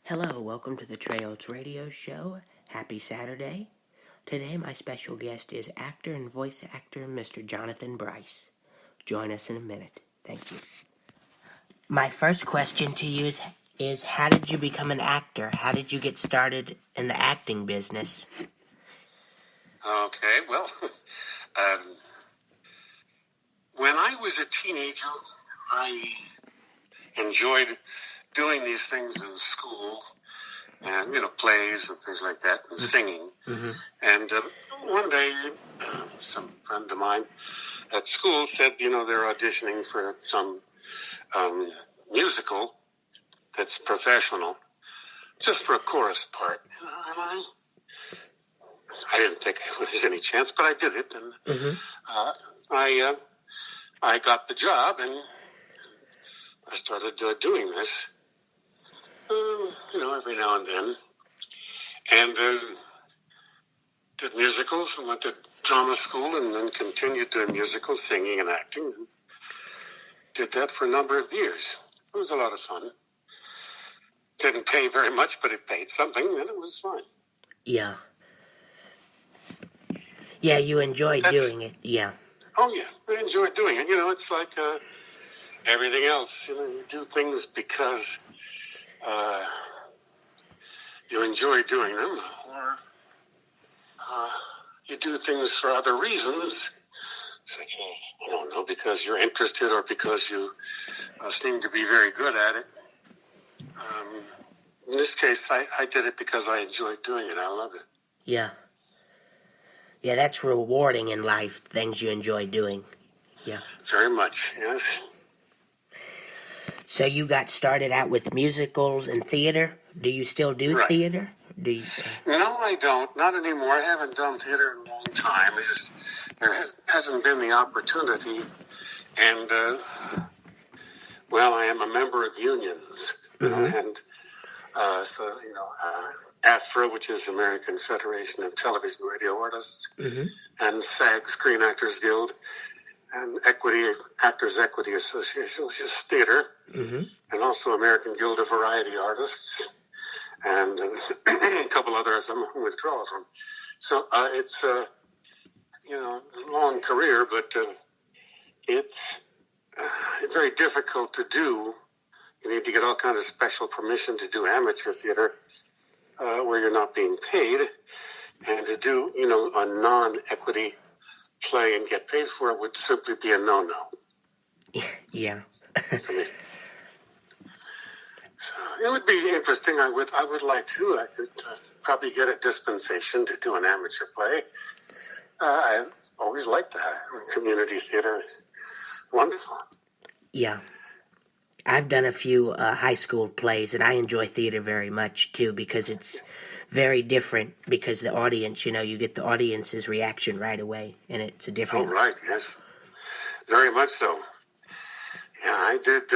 Hello, welcome to the Trails Radio Show. Happy Saturday. Today my special guest is actor and voice actor Mr. Jonathan Bryce. Join us in a minute. Thank you. My first question to you is how did you become an actor? How did you get started in the acting business? Okay, well, when I was a teenager, I enjoyed doing these things in school and, plays and things like that and singing. Mm-hmm. And one day, some friend of mine at school said, they're auditioning for some musical that's professional, just for a chorus part. And I didn't think there was any chance, but I did it. And I got the job, and I started doing this, every now and then. And did musicals and went to drama school and then continued doing musicals, singing and acting. And did that for a number of years. It was a lot of fun. Didn't pay very much, but it paid something, and it was fun. Yeah. Yeah, you enjoyed doing it. Yeah. Oh, yeah. I enjoyed doing it. It's like everything else. You do things because you enjoy doing them, or you do things for other reasons. It's like, I don't know, because you're interested or because you seem to be very good at it. In this case, I did it because I enjoyed doing it. I loved it. Yeah. Yeah, that's rewarding in life, things you enjoy doing. Yeah. Very much, yes. So you got started out with musicals and theater. Do you still do theater? No, I don't. Not anymore. I haven't done theater in a long time. There hasn't been the opportunity. And, I am a member of unions. And AFTRA, which is American Federation of Television and Radio Artists, and SAG, Screen Actors Guild, and Actors Equity Association, which is theater, and also American Guild of Variety Artists, and a couple others I'm withdrawal from. So it's a long career, but it's very difficult to do. You need to get all kinds of special permission to do amateur theater where you're not being paid, and to do a non-equity play and get paid for it would simply be a no-no. Yeah. For me. So it would be interesting. I would like to. I could probably get a dispensation to do an amateur play. I always liked that. Community theater is wonderful. Yeah. I've done a few high school plays, and I enjoy theater very much, too, because it's very different, because the audience, you get the audience's reaction right away, and it's a different... Oh, right, yes. Very much so. Yeah, I did...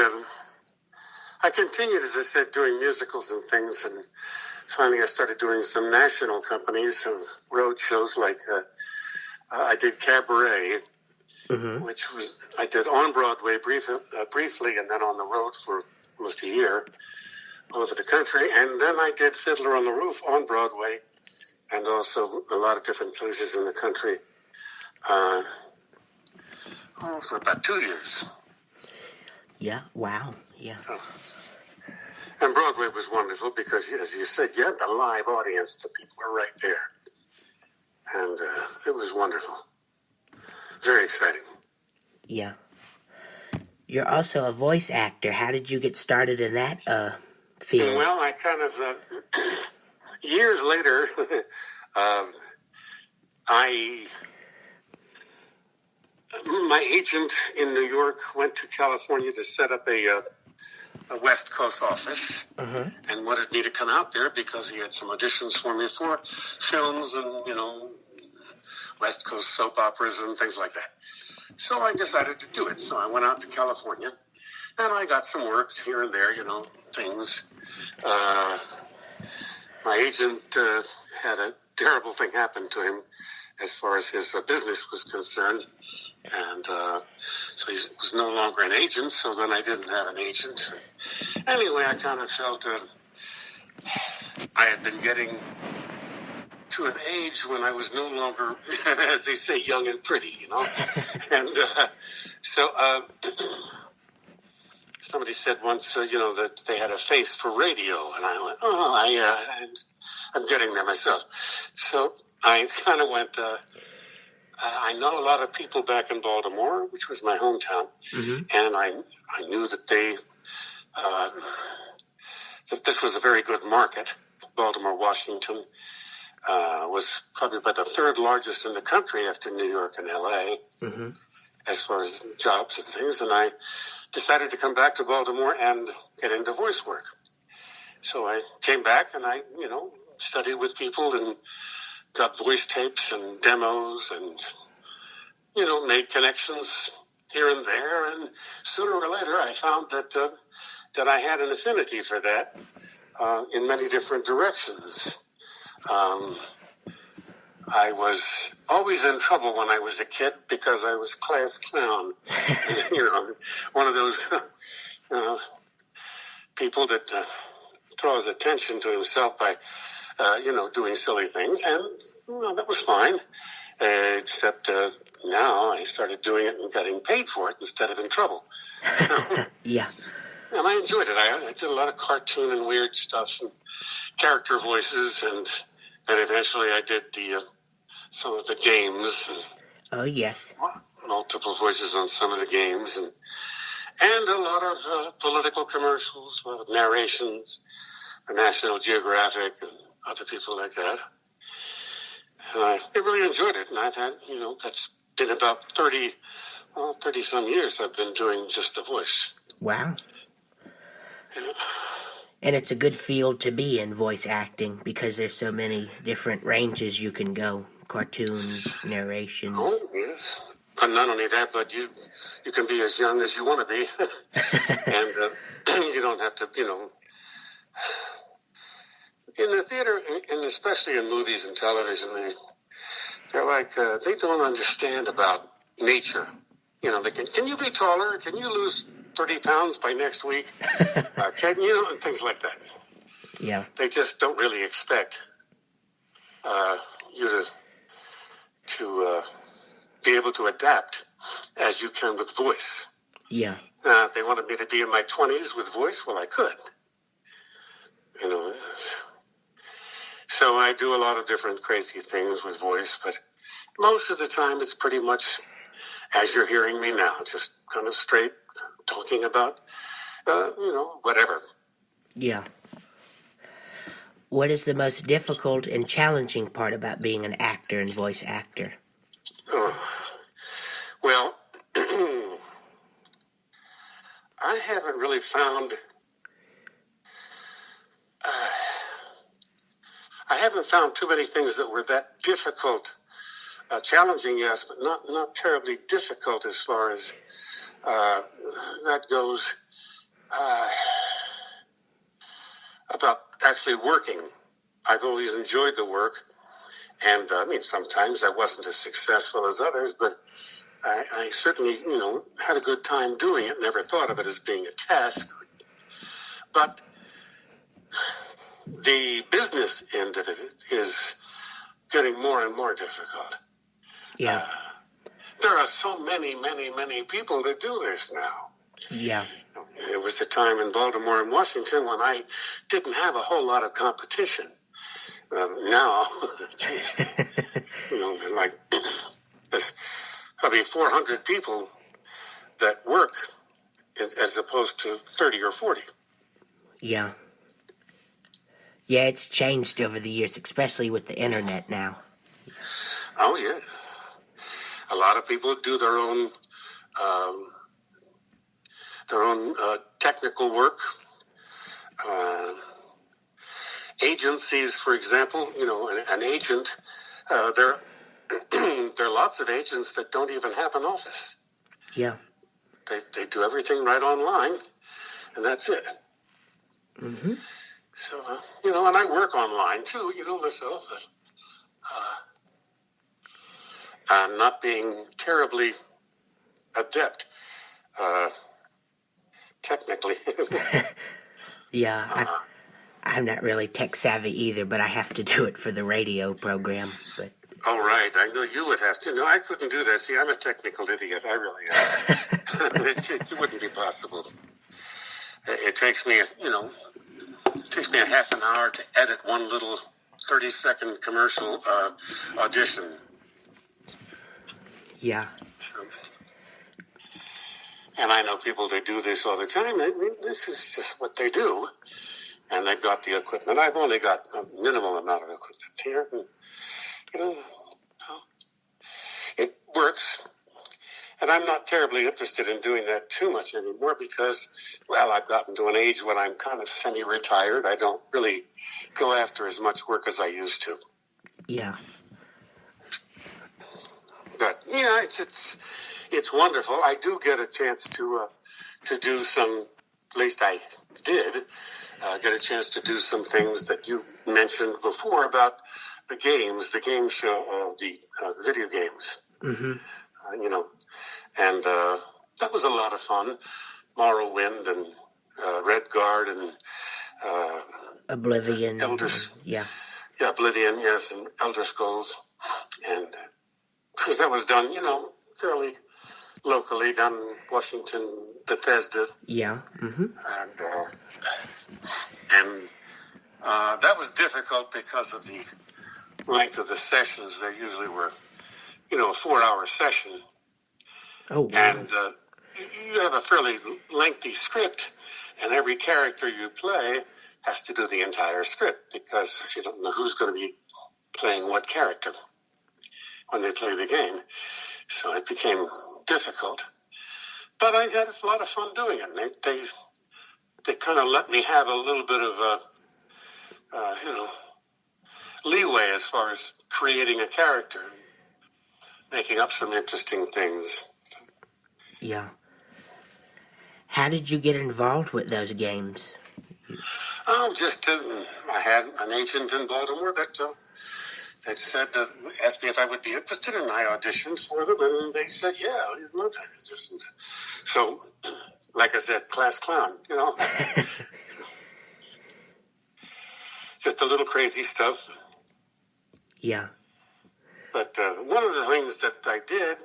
I continued, as I said, doing musicals and things, and finally I started doing some national companies and road shows, like I did Cabaret, which was... I did on Broadway briefly, and then on the road for almost a year all over the country. And then I did Fiddler on the Roof on Broadway, and also a lot of different places in the country for about 2 years. Yeah, wow, yeah. And Broadway was wonderful because, as you said, you had the live audience. The people were right there. And it was wonderful. Very exciting. Yeah. You're also a voice actor. How did you get started in that field? Well, I kind of, years later, my agent in New York went to California to set up a West Coast office and wanted me to come out there because he had some auditions for me for films and, West Coast soap operas and things like that. So I decided to do it. So I went out to California, and I got some work here and there, things. My agent had a terrible thing happen to him as far as his business was concerned, and so he was no longer an agent, so then I didn't have an agent. Anyway, I kind of felt I had been getting to an age when I was no longer, as they say, young and pretty, And so somebody said once, that they had a face for radio, and I went, I'm getting there myself. So I kind of went, I know a lot of people back in Baltimore, which was my hometown, and I knew that that this was a very good market. Baltimore, Washington was probably about the third largest in the country after New York and L.A. As far as jobs and things, and I decided to come back to Baltimore and get into voice work. So I came back and I, studied with people and got voice tapes and demos and, made connections here and there. And sooner or later I found that I had an affinity for that in many different directions. I was always in trouble when I was a kid because I was class clown. One of those people that draws attention to himself by, doing silly things. And that was fine, except now I started doing it and getting paid for it instead of in trouble. So, yeah. And I enjoyed it. I did a lot of cartoon and weird stuff and character voices, and then eventually I did some of the games. Oh, yes. Multiple voices on some of the games, and a lot of political commercials, a lot of narrations for National Geographic and other people like that. And I really enjoyed it, and I've had, that's been about 30-some years I've been doing just the voice. Wow. And it's a good field to be in, voice acting, because there's so many different ranges you can go. Cartoons, narrations. Oh, yes. And not only that, but you can be as young as you want to be. And you don't have to, in the theater, and especially in movies and television, they're like, they don't understand about nature. Can you be taller? Can you lose 30 pounds by next week? And things like that. Yeah. They just don't really expect you to be able to adapt as you can with voice. Yeah. If they wanted me to be in my 20s with voice, well, I could. So I do a lot of different crazy things with voice, but most of the time it's pretty much as you're hearing me now, just kind of straight talking about, whatever. Yeah. What is the most difficult and challenging part about being an actor and voice actor? Well, I haven't really found... I haven't found too many things that were that difficult. Challenging, yes, but not terribly difficult as far as that goes. About actually working. I've always enjoyed the work, and sometimes I wasn't as successful as others, but I certainly, had a good time doing it. Never thought of it as being a task. But the business end of it is getting more and more difficult. Yeah. There are so many people that do this now. Yeah. There was a time in Baltimore and Washington when I didn't have a whole lot of competition. Now, geez, there's probably 400 people that work as opposed to 30 or 40. Yeah. Yeah, it's changed over the years, especially with the internet now. Oh, yeah. A lot of people do their own technical work. Agencies, for example, an agent, there are lots of agents that don't even have an office. Yeah. They do everything right online, and that's it. Mm-hmm. So, and I work online, too, myself. I'm not being terribly adept, technically. Yeah, I'm not really tech savvy either, but I have to do it for the radio program. But Oh, right. I know you would have to. No, I couldn't do that. See, I'm a technical idiot. I really am. It wouldn't be possible. It takes me, a half an hour to edit one little 30-second commercial audition. yeah, So, and I know people that do this all the time. I mean, this is just what they do. And they've got the equipment. I've only got a minimal amount of equipment here. And, it works. And I'm not terribly interested in doing that too much anymore because, well, I've gotten to an age when I'm kind of semi-retired. I don't really go after as much work as I used to. yeah, But, yeah, it's wonderful. I do get a chance to do some, at least I did, get a chance to do some things that you mentioned before about the game show, the video games. mm-hmm. And that was a lot of fun. Morrowind and Red Guard and Oblivion. Elders. Yeah, Oblivion, yes, and Elder Scrolls. And because that was done, fairly locally, down in Washington, Bethesda. yeah, mm-hmm. And that was difficult because of the length of the sessions. They usually were, a 4-hour session. Oh, wow. And you have a fairly lengthy script, and every character you play has to do the entire script because you don't know who's going to be playing what character when they play the game. So it became difficult. But I had a lot of fun doing it. They kind of let me have a little bit of leeway as far as creating a character, making up some interesting things. Yeah. How did you get involved with those games? Oh, I had an agent in Baltimore that said, asked me if I would be interested, and I auditioned for them, and they said, yeah, you'd love to audition. So, like I said, class clown, just a little crazy stuff. Yeah. But one of the things that I did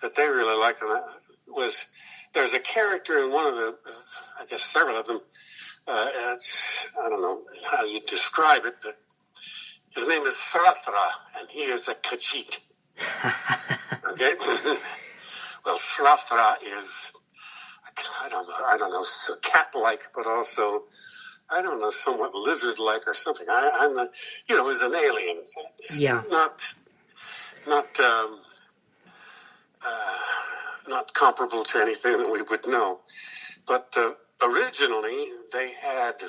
that they really liked was there's a character in one of the, I guess several of them. I don't know how you describe it, but his name is Srathra, and he is a Khajiit. Okay? Well, Srathra is, I don't know, so cat-like, but also, I don't know, somewhat lizard-like or something. I'm not, is an alien. It's not comparable to anything that we would know. But originally, they had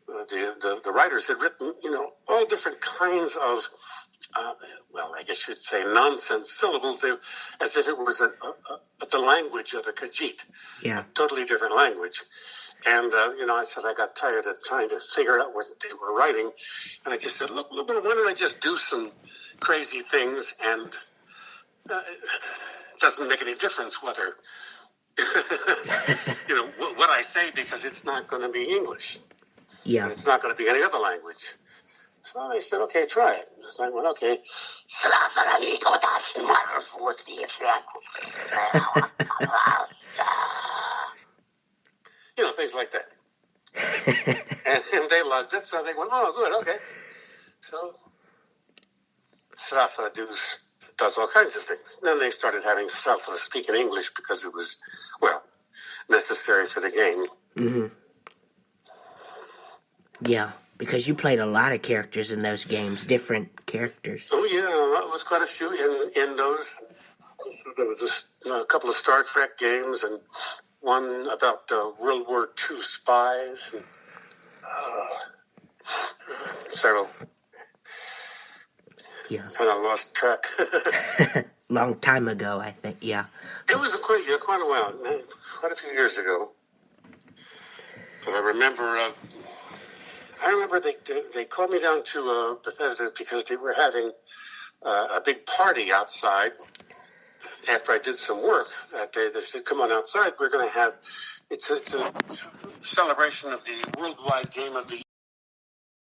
the writers had written, all different kinds of, I guess you'd say nonsense syllables, as if it was the language of a Khajiit, Yeah. a totally different language. And, I said I got tired of trying to figure out what they were writing. And I just said, look, why don't I just do some crazy things, and it doesn't make any difference whether, what I say, because it's not going to be English. Yeah. And it's not going to be any other language. So I said, okay, try it. So I went, okay. Things like that. and they loved it, so they went, oh, good, okay. So Srathra does all kinds of things. Then they started having Srathra speak in English because it was, necessary for the game. Mm-hmm. Yeah, because you played a lot of characters in those games, different characters. Oh, yeah, it was quite a few in those. There was a couple of Star Trek games and one about World War II spies and several. Yeah. Kind of lost track. Long time ago, I think, yeah. It was quite a while, quite a few years ago. But I remember they called me down to Bethesda because they were having a big party outside. After I did some work that day, they said, come on outside, we're going to have It's a celebration of the worldwide game of the